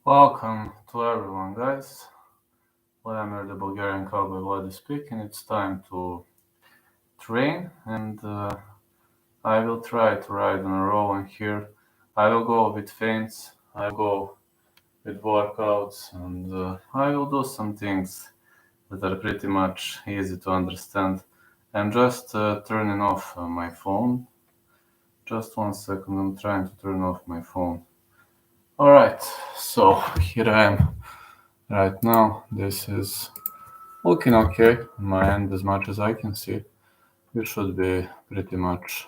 Welcome to everyone, guys. Vladimir the Bulgarian Cowboy Vladi speaking. It's time to train, and I will try to ride on a row. And here I will go with feints, I will go with workouts, and I will do some things that are pretty much easy to understand. I'm just turning off my phone. Just 1 second, I'm trying to turn off my phone. Alright, so here I am. Right now, this is looking okay on my end as much as I can see. It should be pretty much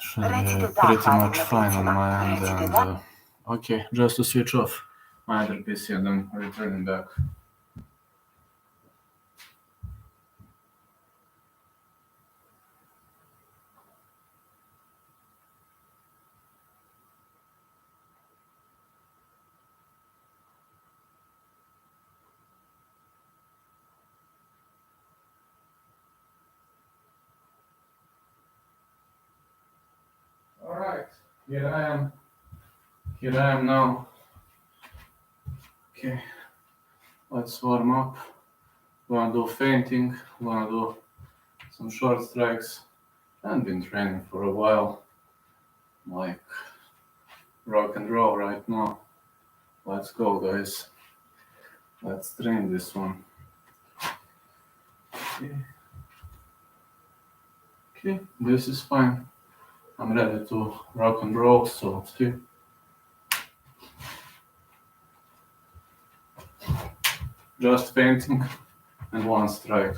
fine on my end. And okay, just to switch off my other PC and then returning back. Alright, here I am. Here I am now. Okay, let's warm up. Gonna do feinting, gonna do some short strikes. I've been training for a while, like rock and roll right now. Let's go, guys. Let's train this one. Okay, this is fine. I'm ready to rock and roll, so let's see. Just feinting and one strike.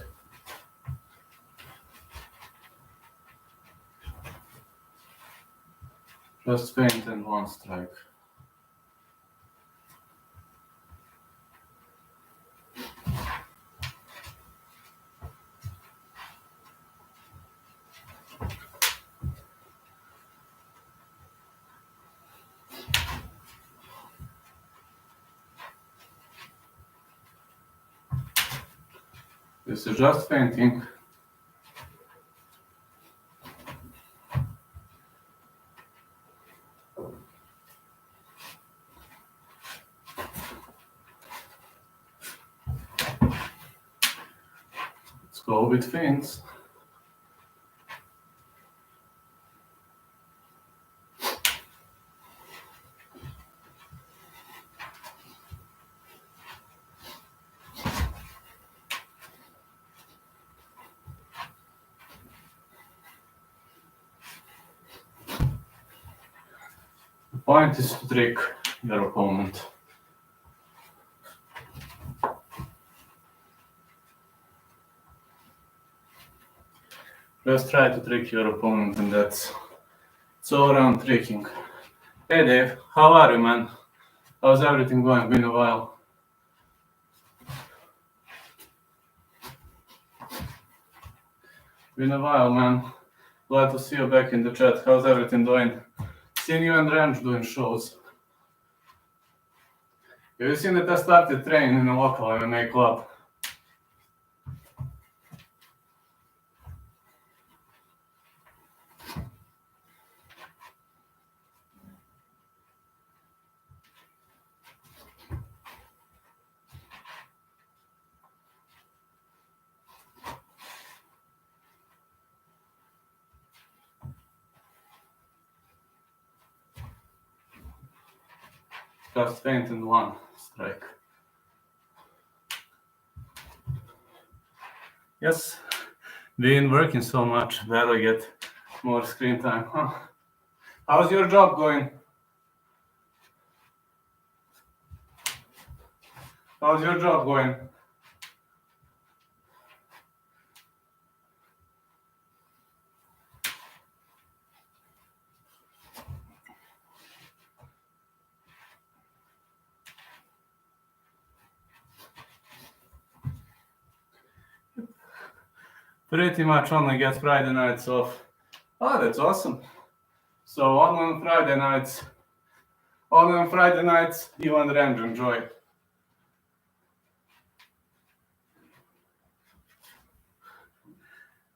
Just feint and one strike. This is just feinting. Let's go with feints. The point is to trick your opponent. Just try to trick your opponent, and it's all around tricking. Hey Dave, how are you, man? How's everything going? Been a while. Been a while, man. Glad to see you back in the chat. How's everything doing? Seen you and Ranch doing shows. Have you seen that I started training in a local MMA club? Just feint and one strike. Yes, been working so much, better get more screen time. Huh? How's your job going? How's your job going? Pretty much only get Friday nights off. Oh, that's awesome. So only on Friday nights, you and Range enjoy.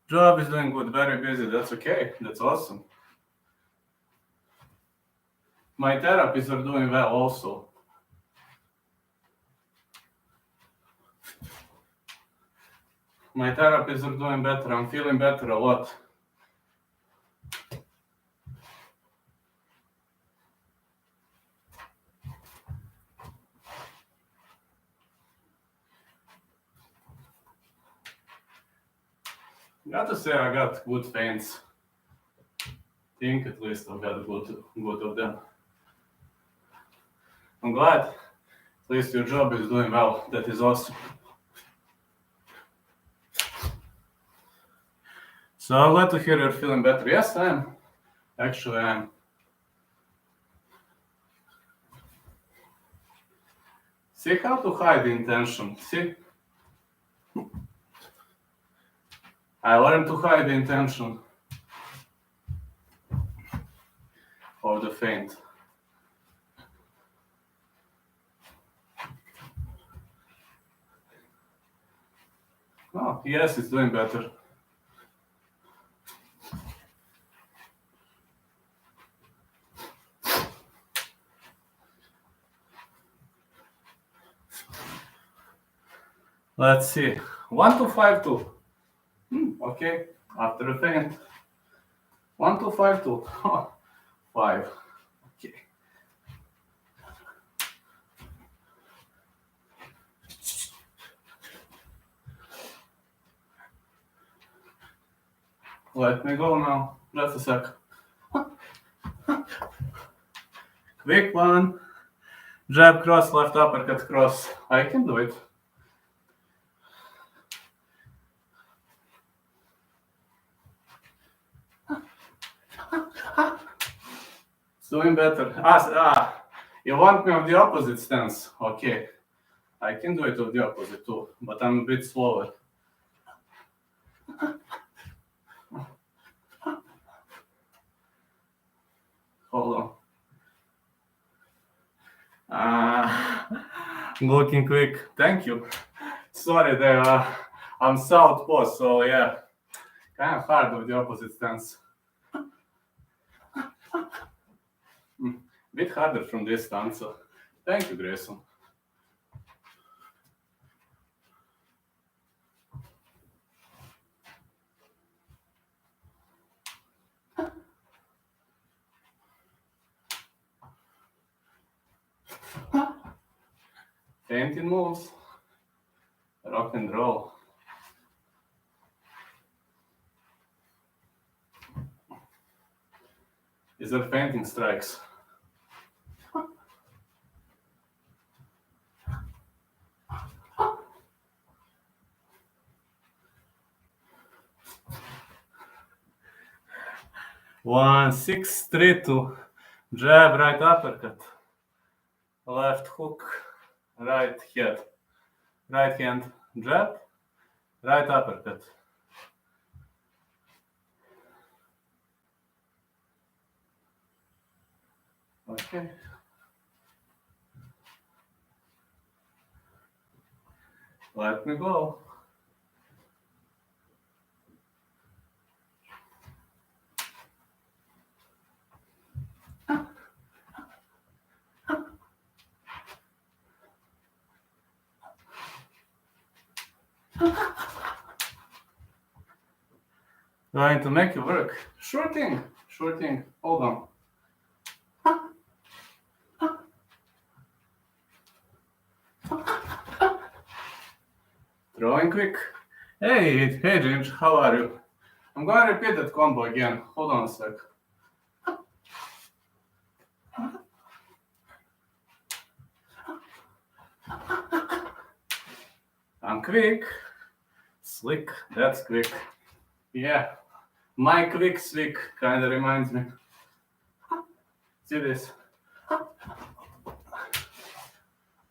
Job is doing good, very busy. That's okay. That's awesome. My therapists are doing well also. My therapies are doing better. I'm feeling better a lot. Got to say I got good feints. Think at least I've got good of them. I'm glad. At least your job is doing well. That is awesome. So I'm glad to hear you're feeling better. Yes, I am. Actually, I am. See how to hide the intention. See? I learned to hide the intention of the feint. Oh, yes, it's doing better. Let's see. 1, 2, 5, 2. Okay, after a feint. 1, 2, 5, 2. 5. Okay. Let me go now. Just a sec. Quick one. Jab cross, left uppercut cross. I can do it. It's doing better. You want me of the opposite stance? Okay. I can do it of the opposite too, but I'm a bit slower. Hold on. Looking quick. Thank you. Sorry there. I'm southpaw, so yeah. Kind of hard with the opposite stance. Bit harder from this stance, so thank you, Grayson. Feinting moves. Rock and roll. These are feinting strikes. One, 6, 3, 2. Jab, right uppercut. Left hook, right head. Right hand, jab, right uppercut. Okay. Let me go. Going to make it work. Sure thing. Sure thing. Hold on. Throwing quick. Hey, James, how are you? I'm going to repeat that combo again. Hold on a sec. I'm quick. Slick. That's quick. Yeah. My quick slick kind of reminds me. See this?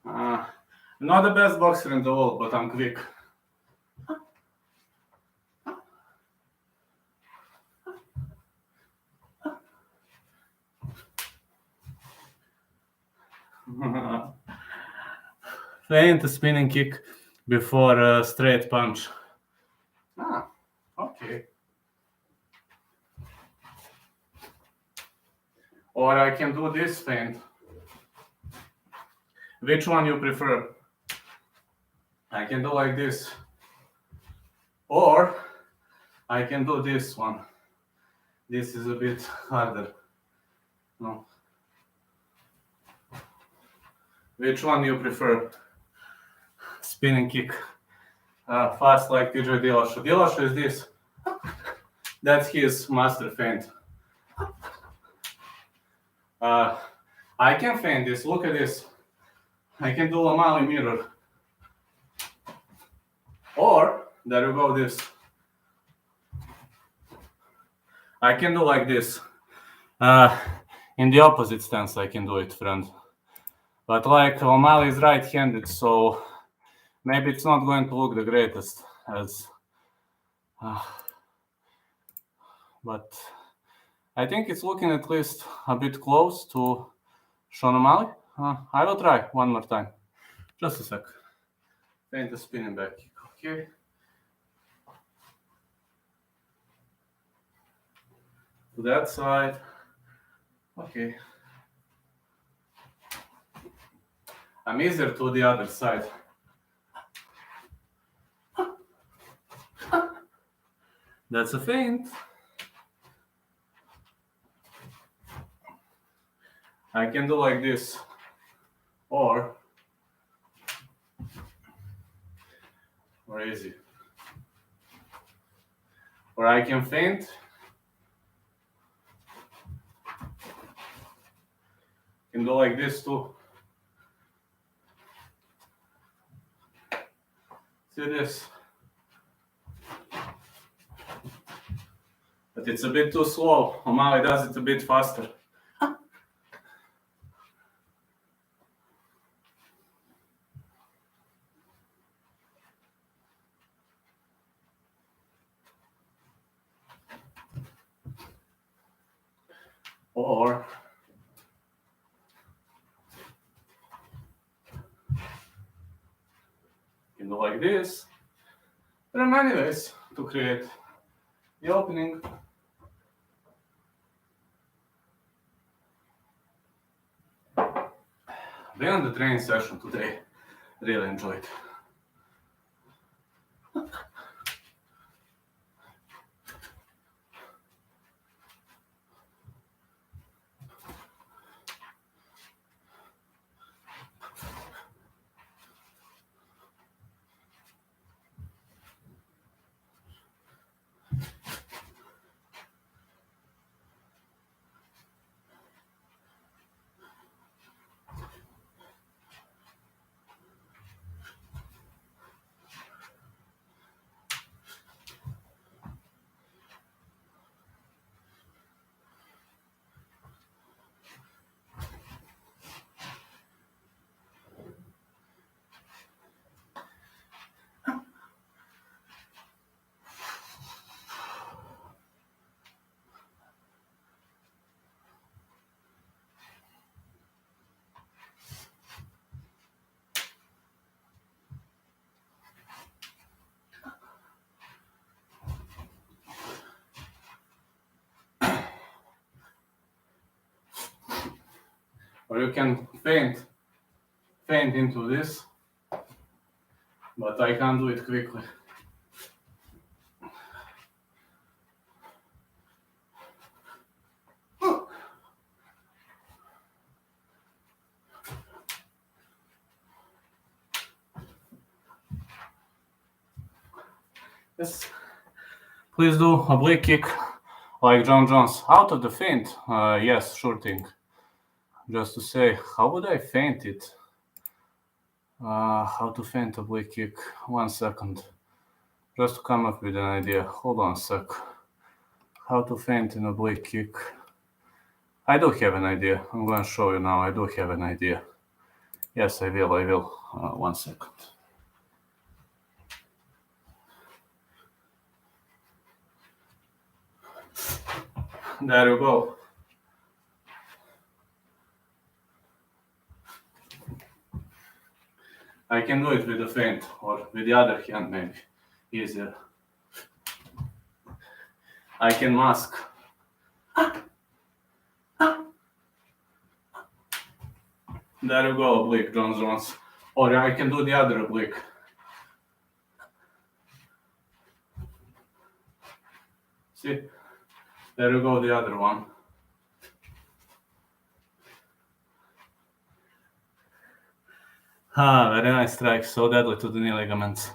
Not the best boxer in the world, but I'm quick. Feint a spinning kick before a straight punch. Okay. Or I can do this feint. Which one you prefer? I can do like this. Or I can do this one. This is a bit harder. No. Which one you prefer? Spinning kick. Fast like TJ Dillashaw. Dillashaw is this. That's his master feint. I can feint this. Look at this. I can do a Mali mirror. Or, there you go, this. I can do like this. In the opposite stance, I can do it, friend. But like O'Malley is right-handed, so maybe it's not going to look the greatest as. But I think it's looking at least a bit close to Sean O'Malley. I will try one more time. Just a sec. Feint the spinning back kick. Okay. To that side. Okay. I'm easier to the other side. That's a feint. I can do like this. Or easy. Or I can feint. Can do like this too. See this? But it's a bit too slow. O'Malley does it a bit faster. Or you can do like this. There are many ways to create the opening. Been on the training session today. Really enjoyed. Or you can feint into this, but I can't do it quickly. Yes. Please do oblique kick like John Jones. Out of the feint. Yes, sure thing. Just to say, how would I feint it? How to feint oblique kick. 1 second. Just to come up with an idea. Hold on a sec. How to feint an oblique kick. I do have an idea. I'm going to show you now. I do have an idea. Yes, I will. 1 second. There you go. I can do it with the feint or with the other hand maybe. Easier. I can mask. There you go, oblique, John Jones. Or I can do the other oblique. See? There you go, the other one. Very nice strike, so deadly to the knee ligaments.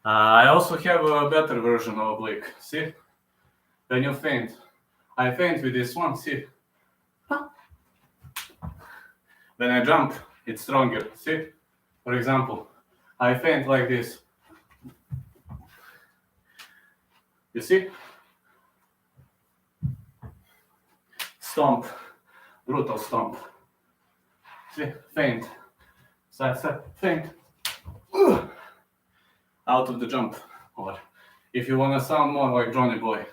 I also have a better version of oblique. See? When you feint, I feint with this one, see? When I jump, it's stronger, see? For example, I feint like this. You see? Stomp, brutal stomp. See? Feint. Side, feint. Out of the jump. Or if you want to sound more like Johnny Boy,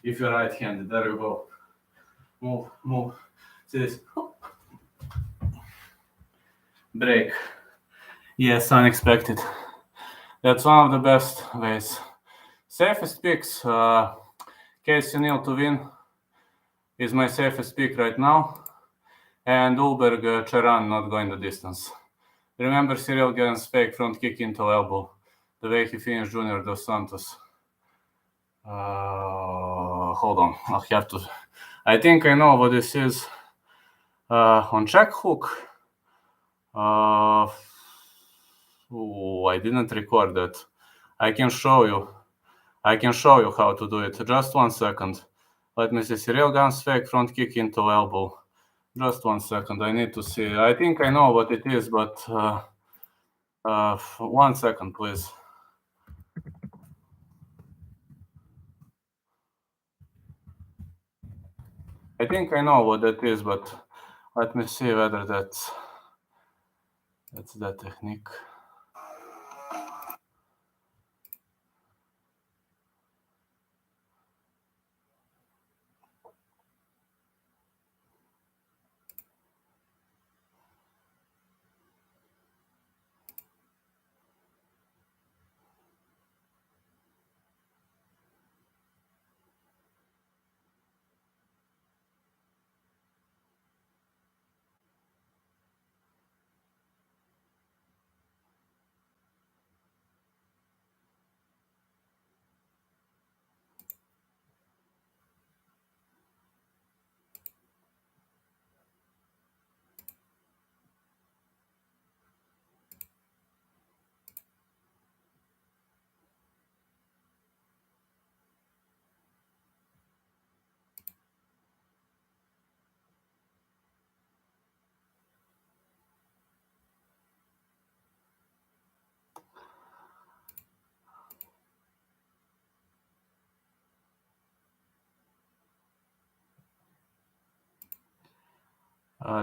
if you're right-handed, there you go. Move, move. See this? Break. Yes, unexpected. That's one of the best ways. Safest picks, Casey Neal to win is my safest pick right now. And Ulberg Charan not going the distance. Remember Cyril Gann's fake front kick into elbow, the way he finished Junior Dos Santos. Hold on, I'll have to. I think I know what this is. On check hook. I didn't record that. I can show you how to do it. Just 1 second. Let me see. Cyril Gann's fake front kick into elbow. Just 1 second. I need to see. I think I know what it is, but 1 second, please. I think I know what that is, but let me see whether that's that technique.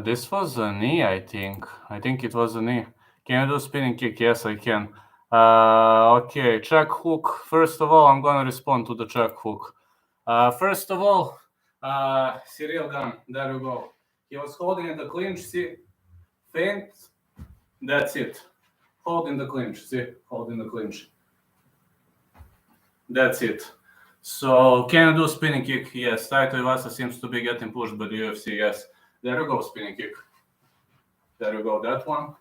This was a knee, I think. I think it was a knee. Can you do spinning kick? Yes, I can. Okay, check hook. First of all, I'm going to respond to the check hook. First of all, Cyril Gann, there you go. He was holding in the clinch, see? Feint. That's it. Hold in the clinch, see? Hold in the clinch. That's it. So, can you do spinning kick? Yes. Taito Iwasa seems to be getting pushed by the UFC, yes. There you go, spinning kick. There you go, that one.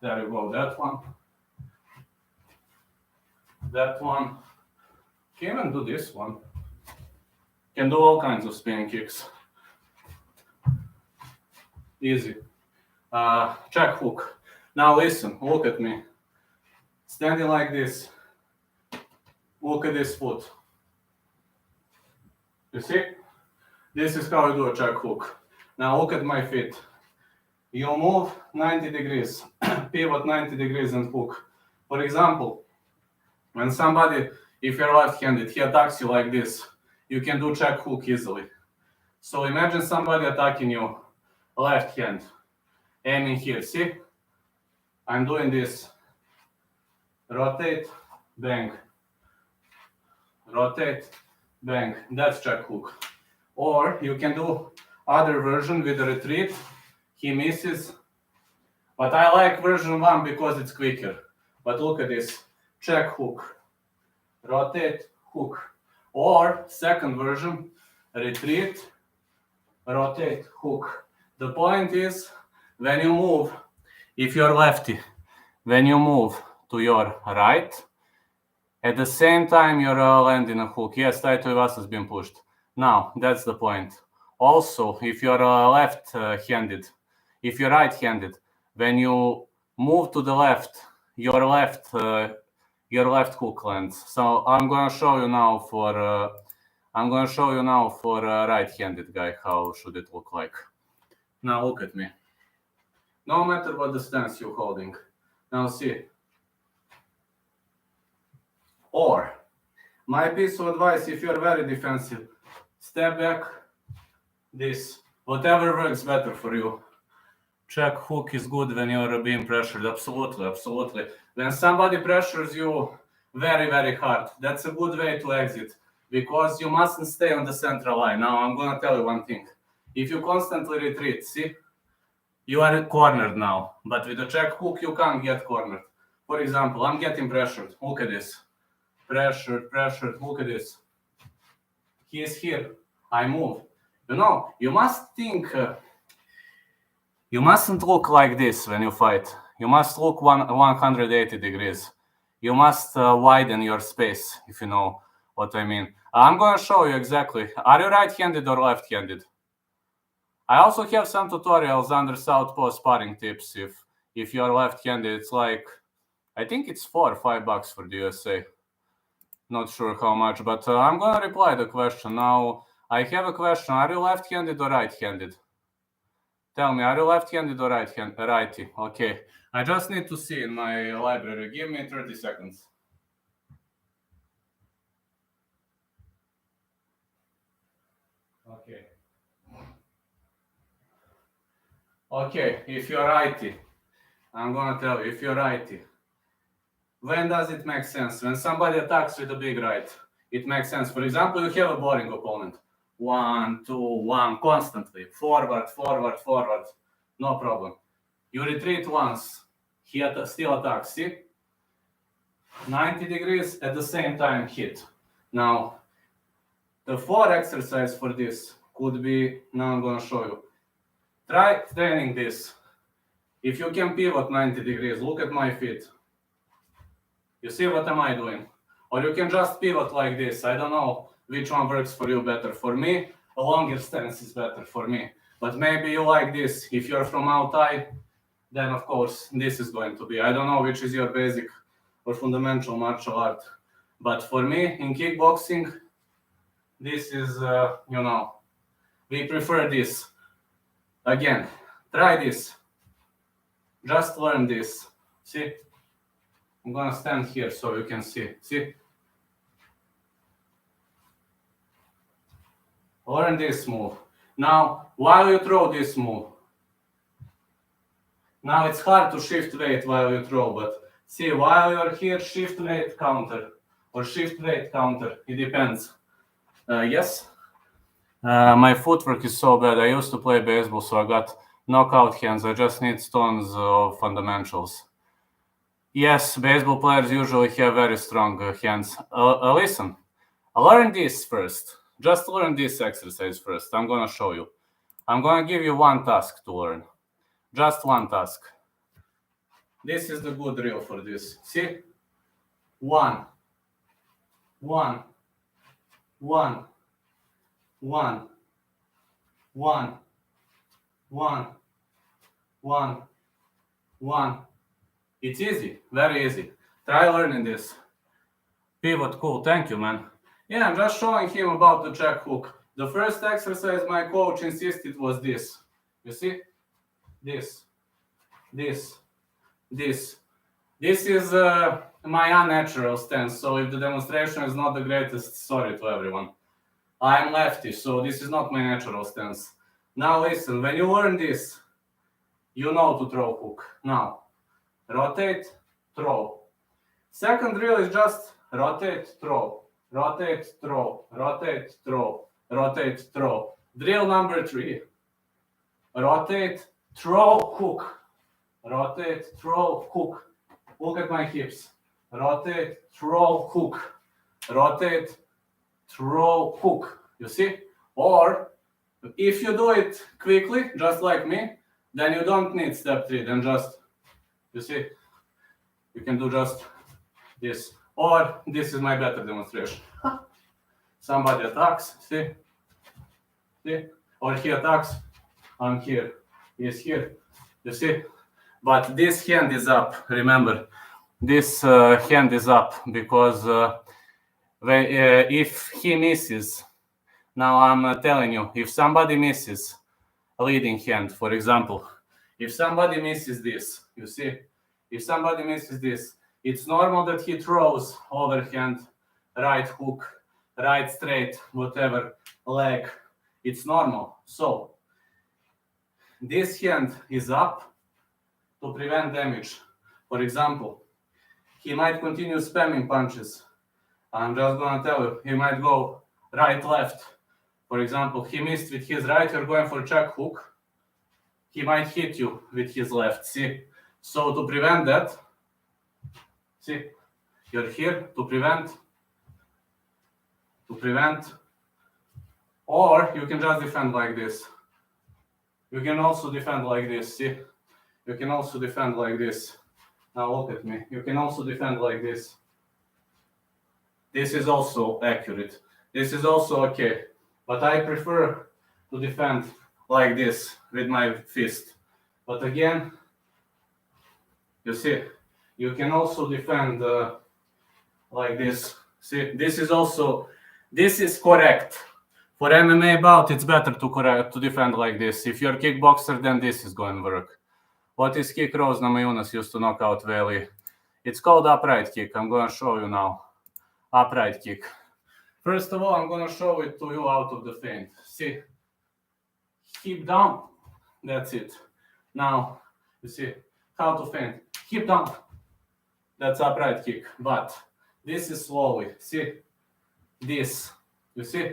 There you go, that one. That one. Can even do this one. Can do all kinds of spinning kicks. Easy. Check hook. Now listen, look at me. Standing like this. Look at this foot. You see? This is how you do a check hook. Now look at my feet. You move 90 degrees, pivot 90 degrees and hook. For example, when somebody, if you're left-handed, he attacks you like this, you can do check hook easily. So imagine somebody attacking you left hand, aiming here, see? I'm doing this. Rotate, bang. Rotate, bang. That's check hook. Or you can do other version with a retreat. He misses. But I like version 1 because it's quicker. But look at this. Check hook. Rotate, hook. Or second version, retreat, rotate, hook. The point is, when you move, if you're lefty, when you move to your right At the same time, you're landing a hook. Yes, tight was has been pushed. Now, that's the point. Also, if you're left-handed, if you're right-handed, when you move to the left, your left hook lands. So I'm gonna show you now for right-handed guy how should it look like. Now look at me. No matter what the stance you're holding. Now see. Or my piece of advice, if you're very defensive, step back, this, whatever works better for you. Check hook is good when you're being pressured, absolutely, absolutely. When somebody pressures you very, very hard, that's a good way to exit because you mustn't stay on the central line. Now, I'm gonna tell you one thing. If you constantly retreat, see, you are cornered now, but with a check hook, you can't get cornered. For example, I'm getting pressured, look at this. Pressured, look at this. He is here, I move. You know, you must think, you mustn't look like this when you fight. You must look 180 degrees. You must widen your space, if you know what I mean. I'm going to show you exactly. Are you right-handed or left-handed? I also have some tutorials under Southpaw sparring tips. If you're left-handed, it's like, I think it's $4 or $5 for the USA. Not sure how much, but I'm going to reply the question. Now, I have a question. Are you left-handed or right-handed? Tell me, are you left-handed or righty? Okay. I just need to see in my library. Give me 30 seconds. Okay. Okay, if you're righty, I'm going to tell you, if you're righty, when does it make sense? When somebody attacks with a big right, it makes sense. For example, you have a boring opponent. 1, 2, 1, constantly. Forward, forward, forward. No problem. You retreat once. He still attacks. See? 90 degrees at the same time hit. Now, the 4 exercise for this could be, now I'm going to show you. Try training this. If you can pivot 90 degrees, look at my feet. You see what am I doing? Or you can just pivot like this. I don't know which one works for you better. For me, a longer stance is better for me. But maybe you like this. If you're from Muay Thai, then of course this is going to be. I don't know which is your basic or fundamental martial art. But for me, in kickboxing, this is, you know, we prefer this. Again, try this. Just learn this. See? I'm gonna stand here so you can see. See? Learn this move. Now, while you throw this move, now it's hard to shift weight while you throw, but see, while you're here, shift weight counter, or shift weight counter, it depends. Yes? My footwork is so bad. I used to play baseball, so I got knockout hands. I just need tons of fundamentals. Yes, baseball players usually have very strong hands. Listen, learn this first. Just learn this exercise first. I'm going to show you. I'm going to give you one task to learn. Just one task. This is the good drill for this. See? 1, 1, 1, 1, 1, 1, 1, 1. It's easy, very easy. Try learning this. Pivot, cool, thank you, man. Yeah, I'm just showing him about the check hook. The first exercise my coach insisted was this. You see? This, this, this. This is my unnatural stance, so if the demonstration is not the greatest, sorry to everyone. I'm lefty, so this is not my natural stance. Now listen, when you learn this, you know to throw hook. Now, rotate, throw. Second drill is just rotate, throw, rotate, throw, rotate, throw, rotate, throw. Drill number 3. Rotate, throw, hook. Rotate, throw, hook. Look at my hips. Rotate, throw, hook. Rotate, throw, hook. You see? Or if you do it quickly, just like me, then you don't need step 3. Then just, you see, you can do just this. Or this is my better demonstration. Somebody attacks, see? Or he attacks, I'm here, he's here, you see? But this hand is up, remember. This hand is up because if he misses, now I'm telling you, if somebody misses a leading hand, for example, if somebody misses this, you see, if somebody misses this, it's normal that he throws overhand, right hook, right straight, whatever, leg. It's normal. So this hand is up to prevent damage. For example, he might continue spamming punches. I'm just going to tell you, he might go right, left. For example, he missed with his right, you're going for check hook. He might hit you with his left, see? So to prevent that, see, you're here to prevent, or you can just defend like this. You can also defend like this, see? You can also defend like this. Now look at me. You can also defend like this. This is also accurate. This is also okay. But I prefer to defend like this with my fist. But again, you see, you can also defend like this. See, this is correct. For MMA bout, it's better to defend like this. If you're a kickboxer, then this is going to work. What is kick Rose Namajunas used to knock out Veli? It's called upright kick. I'm going to show you now. Upright kick. First of all, I'm going to show it to you out of the feint. See? Hip down. That's it. Now, you see how to feint. Hip down. That's upright kick. But this is slowly. See? This. You see?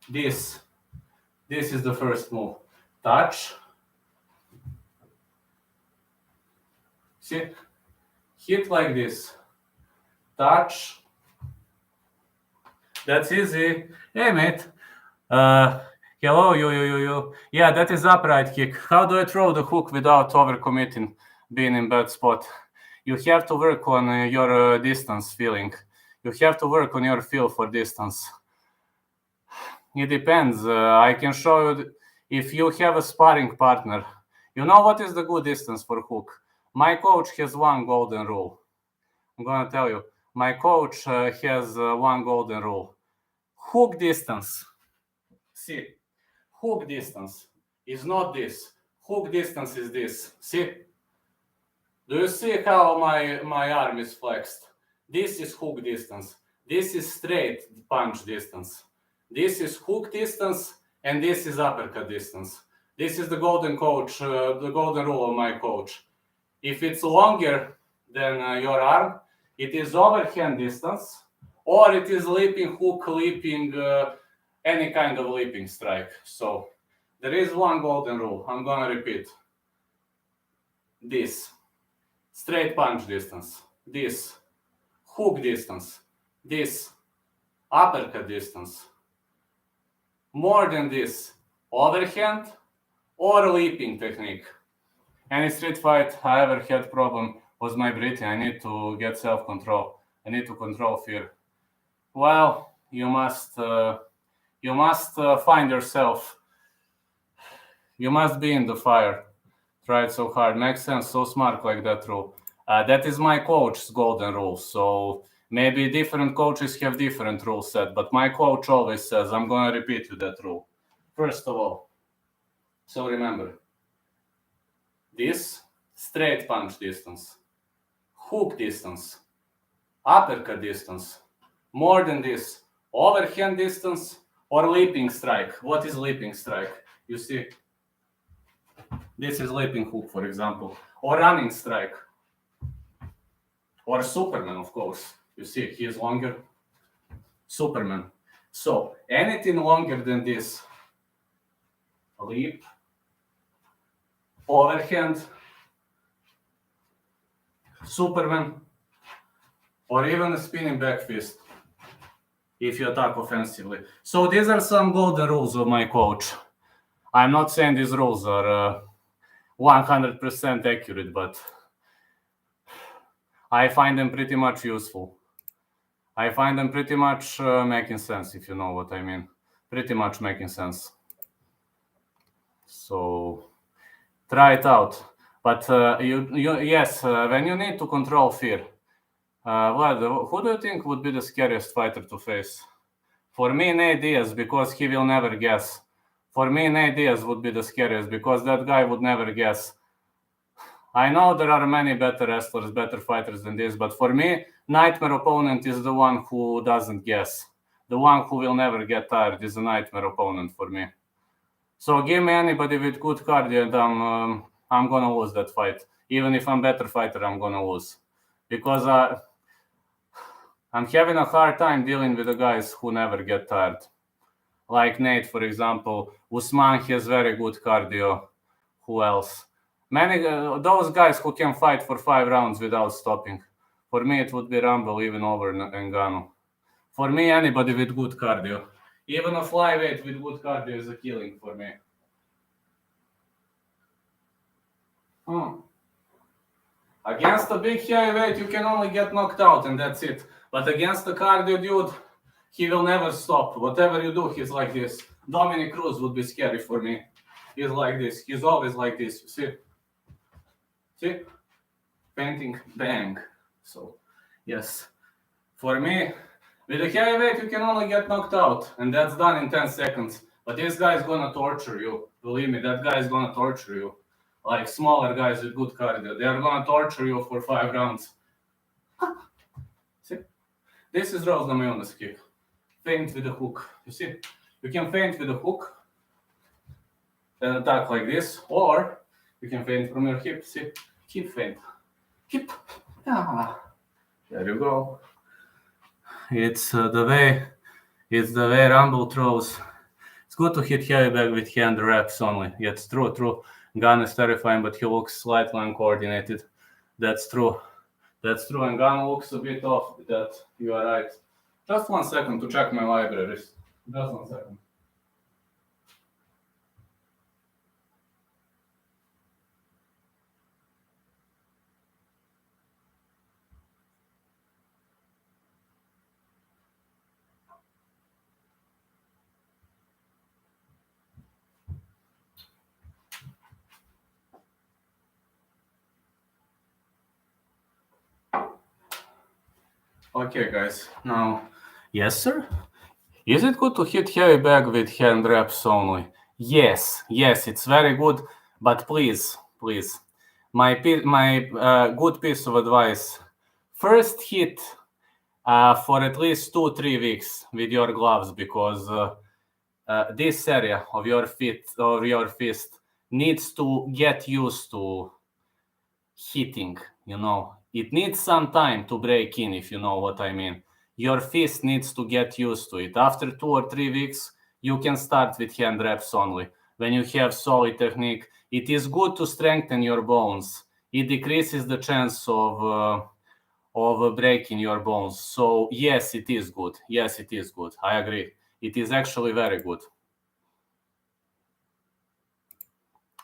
This is the first move. Touch. See? Hit like this. Touch. That's easy. Hey, mate. Hello, you. Yeah, that is upright kick. How do I throw the hook without overcommitting, being in bad spot? You have to work on your distance feeling. You have to work on your feel for distance. It depends. I can show you if you have a sparring partner. You know what is the good distance for hook? My coach has one golden rule. I'm going to tell you. My coach has one golden rule. Hook distance. See, hook distance is not this. Hook distance is this. See? Do you see how my arm is flexed? This is hook distance. This is straight punch distance. This is hook distance, and this is uppercut distance. This is the golden rule of my coach. If it's longer than your arm, it is overhand distance, or it is leaping hook, leaping, any kind of leaping strike. So there is one golden rule. I'm going to repeat. This, straight punch distance. This, hook distance. This, uppercut distance. More than this, overhand or leaping technique. Any street fight I ever had problem was my breathing. I need to get self-control. I need to control fear. Well, you must find yourself. You must be in the fire. Try it so hard. Makes sense. So smart like that rule. That is my coach's golden rule. So maybe different coaches have different rule set, but my coach always says, I'm going to repeat you that rule. First of all, so remember, this straight punch distance, hook distance, uppercut distance, more than this, overhand distance or leaping strike. What is leaping strike? You see, this is leaping hook, for example, or running strike, or Superman, of course. You see, he is longer. Superman. So anything longer than this, leap, overhand, Superman, or even a spinning back fist if you attack offensively. So these are some golden rules of my coach. I'm not saying these rules are 100% accurate, but I find them pretty much useful. I find them pretty much making sense, if you know what I mean. Pretty much making sense. So try it out. But yes, when you need to control fear, Vlad, who do you think would be the scariest fighter to face? For me, Nate Diaz, because he will never guess. For me, Nate Diaz would be the scariest because that guy would never guess. I know there are many better wrestlers, better fighters than this, but for me, nightmare opponent is the one who doesn't guess. The one who will never get tired is a nightmare opponent for me. So give me anybody with good cardio and I'm gonna lose that fight. Even if I'm better fighter, I'm gonna lose. Because I'm having a hard time dealing with the guys who never get tired. Like Nate, for example. Usman has very good cardio. Who else? Many those guys who can fight for 5 rounds without stopping. For me, it would be Rumble even over Ngannou. For me, anybody with good cardio. Even a flyweight with good cardio is a killing for me. Against a big heavyweight, you can only get knocked out and that's it. But against a cardio dude, he will never stop. Whatever you do, he's like this. Dominic Cruz would be scary for me. He's like this. He's always like this. See? See? Feinting, bang. So, yes. For me, with a heavyweight, you can only get knocked out. And that's done in 10 seconds. But this guy is gonna torture you. Believe me, that guy is gonna torture you. Like smaller guys with good cardio. They are gonna torture you for 5 rounds. See? This is Rose Namajunas kick. Feint with a hook. You see? You can feint with a hook and attack like this, or you can feint from your hip. See? Hip feint. Hip. Ah. There you go. It's the way Rumble throws. It's good to hit heavy bag with hand reps only. It's true. Gun is terrifying, but he looks slightly uncoordinated. That's true. And Gun looks a bit off with that. You are right. Just 1 second to check my libraries. Just 1 second. Okay, guys. Now, yes, sir? Is it good to hit heavy bag with hand reps only? Yes, it's very good. But please, my good piece of advice: first hit for at least 2-3 weeks with your gloves, because this area of your feet or your fist needs to get used to hitting. It needs some time to break in, if you know what I mean. Your fist needs to get used to it. After 2 or 3 weeks, you can start with hand reps only. When you have solid technique, it is good to strengthen your bones. It decreases the chance of breaking your bones. So yes, it is good. I agree. It is actually very good.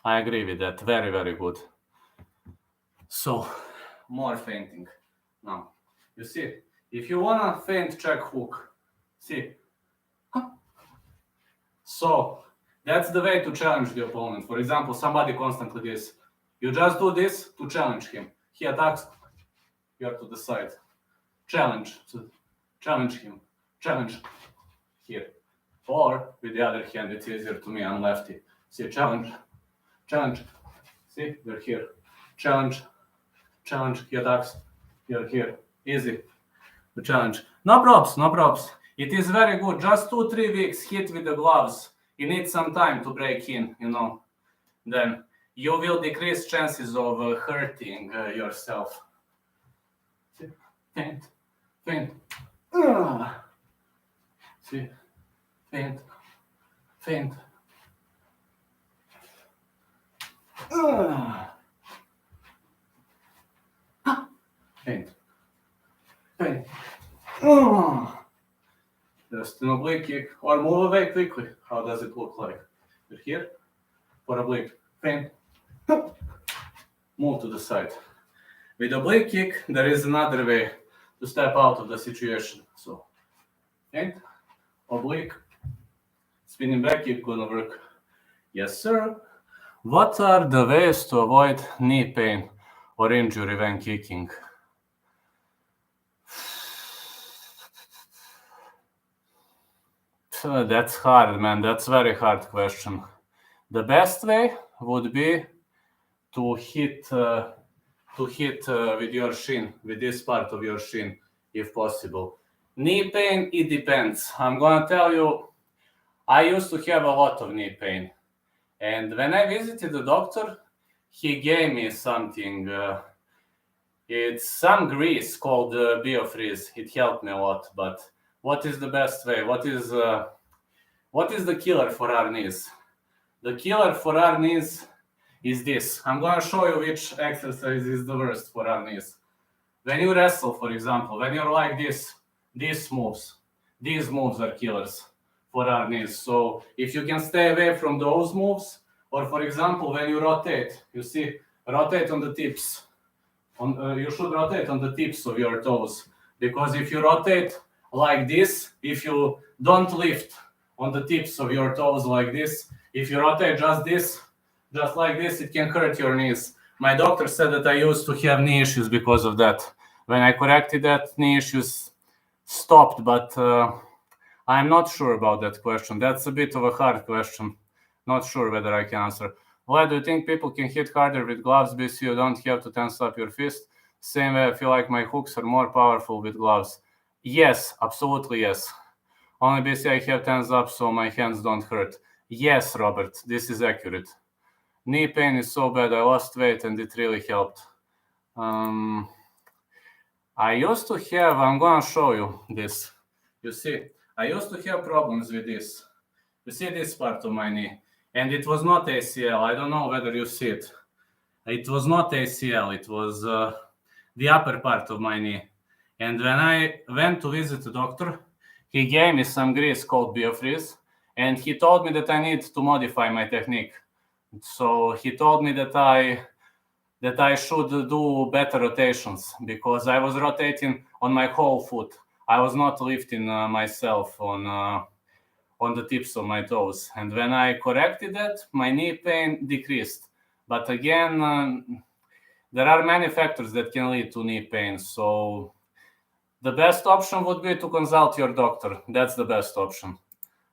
I agree with that. Very, very good. So, more feinting. Now, you see, if you wanna feint check hook, see. So, that's the way to challenge the opponent. For example, somebody constantly this. You just do this to challenge him. He attacks, you're to the side. Challenge him. Challenge here. Or, with the other hand, it's easier to me, I'm lefty. See, challenge. See, you're here. Challenge, he attacks, you're here. Easy. The challenge. No props. It is very good. Just 2-3 weeks hit with the gloves. You need some time to break in, Then you will decrease chances of hurting yourself. See? Feint. See? Feint. Feint. Just an oblique kick or move away quickly. How does it look like? You're here for oblique. Feint. Move to the side. With oblique kick, there is another way to step out of the situation. So, feint, oblique, spinning back kick gonna work. Yes, sir. What are the ways to avoid knee pain or injury when kicking? That's hard, man. That's a very hard question. The best way would be to hit with your shin, with this part of your shin, if possible. Knee pain, it depends. I'm gonna tell you, I used to have a lot of knee pain. And when I visited the doctor, he gave me something. It's some grease called Biofreeze. It helped me a lot. But what is the best way? What is the killer for our knees? The killer for our knees is this. I'm going to show you which exercise is the worst for our knees. When you wrestle, for example, when you're like this, these moves are killers for our knees. So if you can stay away from those moves, or for example, when you rotate, you see, rotate on the tips. You should rotate on the tips of your toes, because if you rotate like this, if you don't lift on the tips of your toes like this, if you rotate just like this, it can hurt your knees. My doctor said that I used to have knee issues because of that. When I corrected that, knee issues stopped, but I'm not sure about that question. That's a bit of a hard question. Not sure whether I can answer. Why do you think people can hit harder with gloves because you don't have to tense up your fist? Same way I feel like my hooks are more powerful with gloves. Yes, absolutely yes. Only because I have tensed up so my hands don't hurt. Yes, Robert, this is accurate. Knee pain is so bad, I lost weight and it really helped. I used to have, I'm going to show you this. You see, I used to have problems with this. You see this part of my knee? And it was not ACL. I don't know whether you see it. It was not ACL. It was the upper part of my knee. And when I went to visit the doctor, he gave me some grease called Biofreeze. And he told me that I need to modify my technique. So he told me that I should do better rotations, because I was rotating on my whole foot. I was not lifting myself on the tips of my toes. And when I corrected that, my knee pain decreased. But again, there are many factors that can lead to knee pain. So the best option would be to consult your doctor. That's the best option.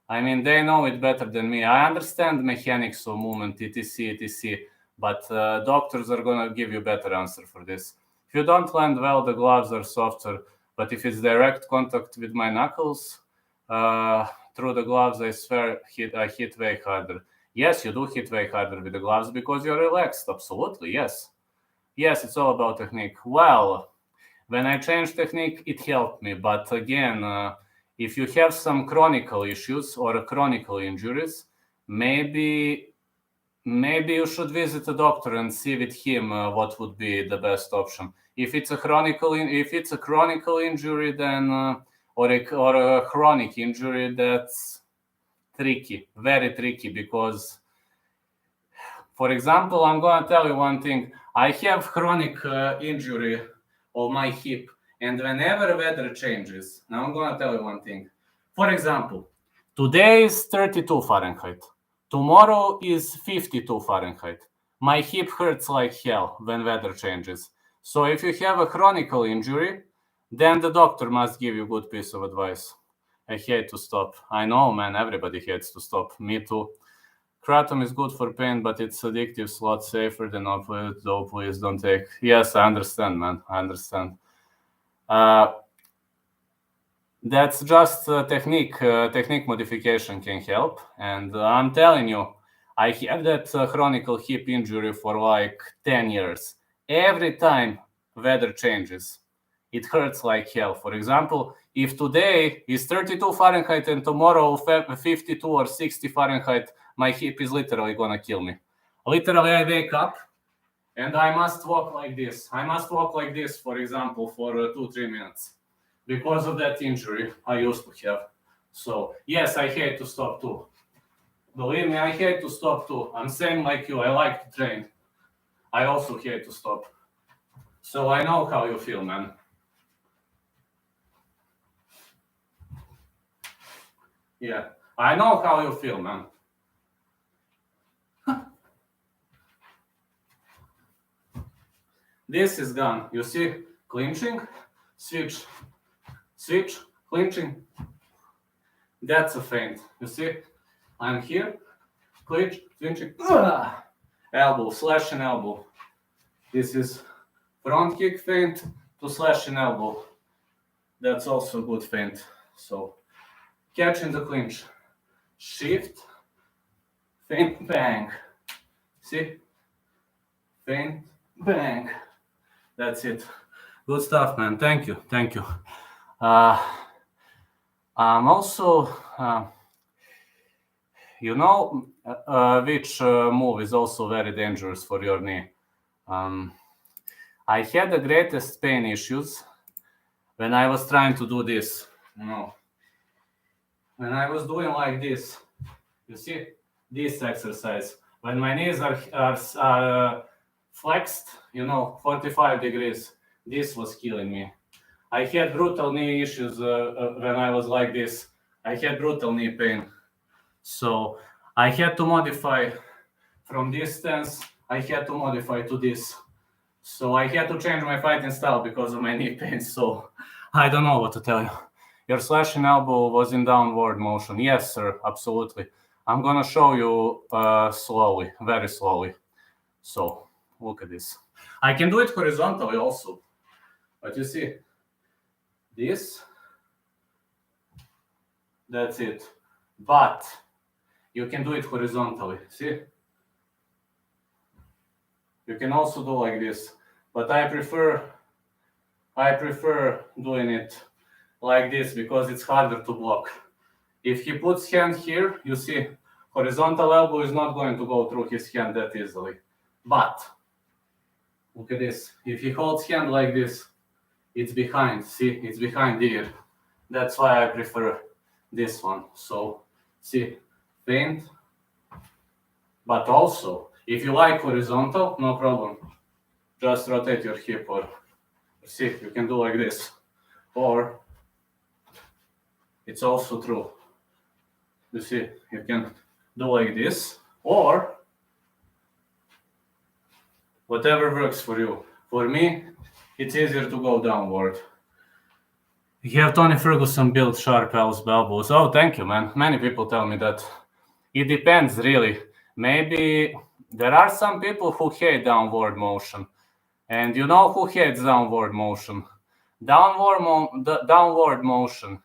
I mean, they know it better than me. I understand mechanics of movement, etc., but doctors are going to give you a better answer for this. If you don't land well, the gloves are softer. But if it's direct contact with my knuckles, through the gloves, I swear I hit way harder. Yes, you do hit way harder with the gloves because you're relaxed. Absolutely, yes. Yes, it's all about technique. Well, when I changed technique, it helped me. But again, if you have some chronic issues or chronic injuries, maybe you should visit a doctor and see with him what would be the best option. If it's a chronic injury, then or a chronic injury, that's tricky, very tricky, because, for example, I'm going to tell you one thing. I have chronic injury of my hip, and whenever weather changes, now I'm going to tell you one thing. For example, today is 32 Fahrenheit. Tomorrow is 52 Fahrenheit. My hip hurts like hell when weather changes. So if you have a chronic injury, then the doctor must give you a good piece of advice. I hate to stop. I know, man, everybody hates to stop. Me too. Kratom is good for pain, but it's addictive, so a lot safer than opioids. So please don't take. Yes, I understand, man. I understand. That's just technique modification can help. And I'm telling you, I had that chronic hip injury for like 10 years. Every time weather changes, it hurts like hell. For example, if today is 32 Fahrenheit and tomorrow 52 or 60 Fahrenheit, my hip is literally gonna kill me. Literally, I wake up and I must walk like this. I must walk like this, for example, for 2-3 minutes, because of that injury I used to have. So, yes, I hate to stop too. Believe me, I hate to stop too. I'm same like you. I like to train. I also hate to stop. So I know how you feel, man. Yeah, I know how you feel, man. This is gone. You see, clinching, switch, switch, clinching. That's a feint. You see, I'm here, clinch, clinching, elbow, slash and elbow. This is front kick feint to slash and elbow. That's also a good feint. So, catch in the clinch, shift, feint, bang. See? Feint, bang. That's it. Good stuff, man. Thank you. Thank you. Also, you know, which move is also very dangerous for your knee. I had the greatest pain issues when I was trying to do this. You know, when I was doing like this, you see, this exercise, when my knees are flexed, you know, 45 degrees, this was killing me. I had brutal knee issues when I was like this. I had brutal knee pain. So I had to modify from this stance, I had to modify to this. So I had to change my fighting style because of my knee pain. So I don't know what to tell you. Your slashing elbow was in downward motion. Yes, sir, absolutely. I'm gonna show you slowly, very slowly. So look at this. I can do it horizontally also. But you see, this, that's it. But you can do it horizontally. See? You can also do like this. But I prefer doing it like this because it's harder to block. If he puts hand here, you see, horizontal elbow is not going to go through his hand that easily. But look at this. If he holds hand like this, it's behind. See, it's behind here. That's why I prefer this one. So, see, feint. But also, if you like horizontal, no problem. Just rotate your hip or see, you can do like this. Or it's also true. You see, you can do like this. Or whatever works for you. For me, it's easier to go downward. You have Tony Ferguson built sharp elbows. Oh, thank you, man. Many people tell me that. It depends, really. Maybe there are some people who hate downward motion. And you know who hates downward motion? Downward motion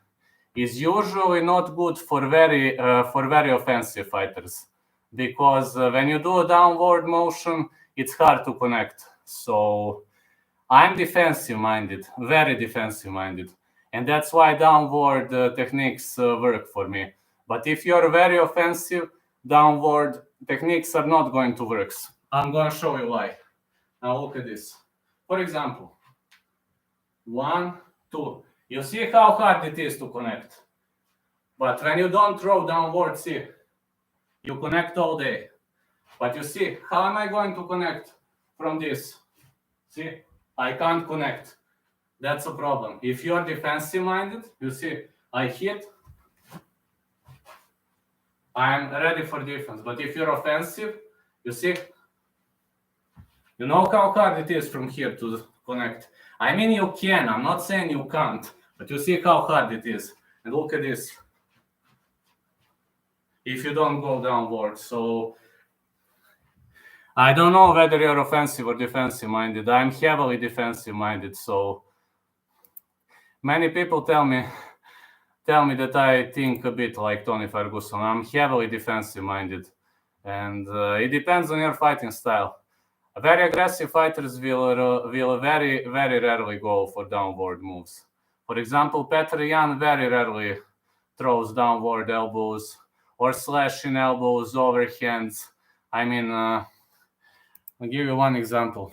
is usually not good for very offensive fighters, because when you do a downward motion, it's hard to connect. So I'm defensive minded, very defensive minded, and that's why downward techniques work for me. But if you're very offensive, downward techniques are not going to work. I'm going to show you why. Now look at this. For example, 1, 2. You see how hard it is to connect. But when you don't throw downward, see, you connect all day. But you see, how am I going to connect from this? See, I can't connect. That's a problem. If you're defensive minded, you see, I hit, I'm ready for defense. But if you're offensive, you see, you know how hard it is from here to connect. I mean, you can. I'm not saying you can't. But you see how hard it is. And look at this. If you don't go downward. So I don't know whether you're offensive or defensive minded. I'm heavily defensive minded. So many people tell me that I think a bit like Tony Ferguson. I'm heavily defensive minded. And it depends on your fighting style. Very aggressive fighters will very, very rarely go for downward moves. For example, Petr Yan very rarely throws downward elbows or slashing elbows, overhands. I mean, I'll give you one example.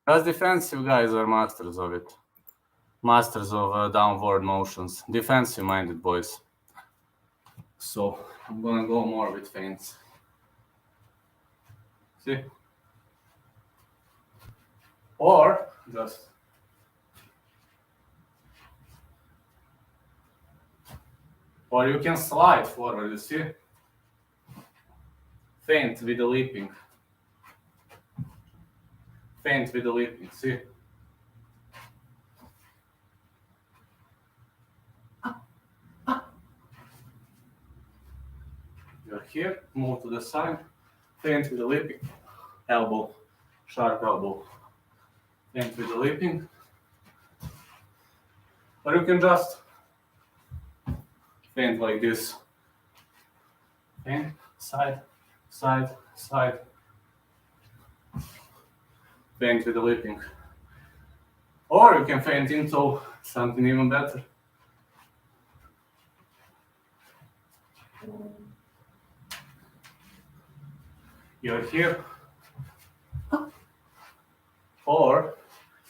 Us defensive guys are masters of it. Masters of downward motions. Defensive-minded boys. So I'm gonna go more with feints. See? Or just or you can slide forward, you see? Feint with the leaping. Feint with the leaping, see? You're here, move to the side, feint with the leaping, elbow, sharp elbow, feint with the leaping. Or you can just feint like this. Feint, side, side, side. Feint with the leaping. Or you can feint into something even better. You're here. Or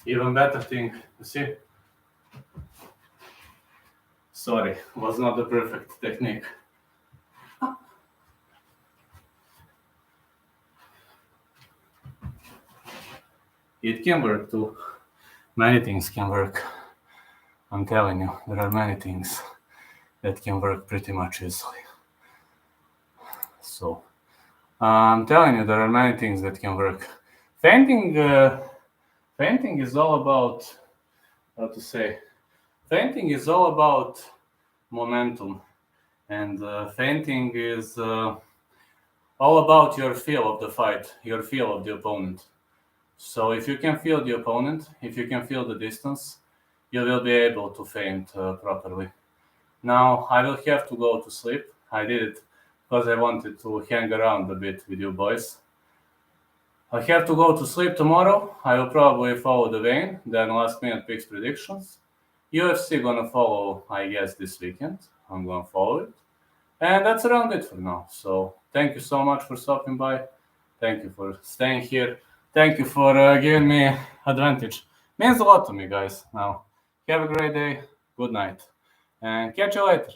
even better thing, you see? Sorry, was not the perfect technique. It can work too. Many things can work. I'm telling you, there are many things that can work pretty much easily. So, I'm telling you, there are many things that can work. Feinting is all about, how to say, feinting is all about momentum. And feinting is all about your feel of the fight, your feel of the opponent. So if you can feel the opponent, if you can feel the distance, you will be able to feint properly. Now, I will have to go to sleep. I did it because I wanted to hang around a bit with you boys. I have to go to sleep tomorrow. I will probably follow the vein, then last minute picks predictions. UFC gonna follow, I guess, this weekend. I'm gonna follow it. And that's around it for now. So thank you so much for stopping by. Thank you for staying here. Thank you for giving me advantage. Means a lot to me, guys. Now, have a great day. Good night. And catch you later.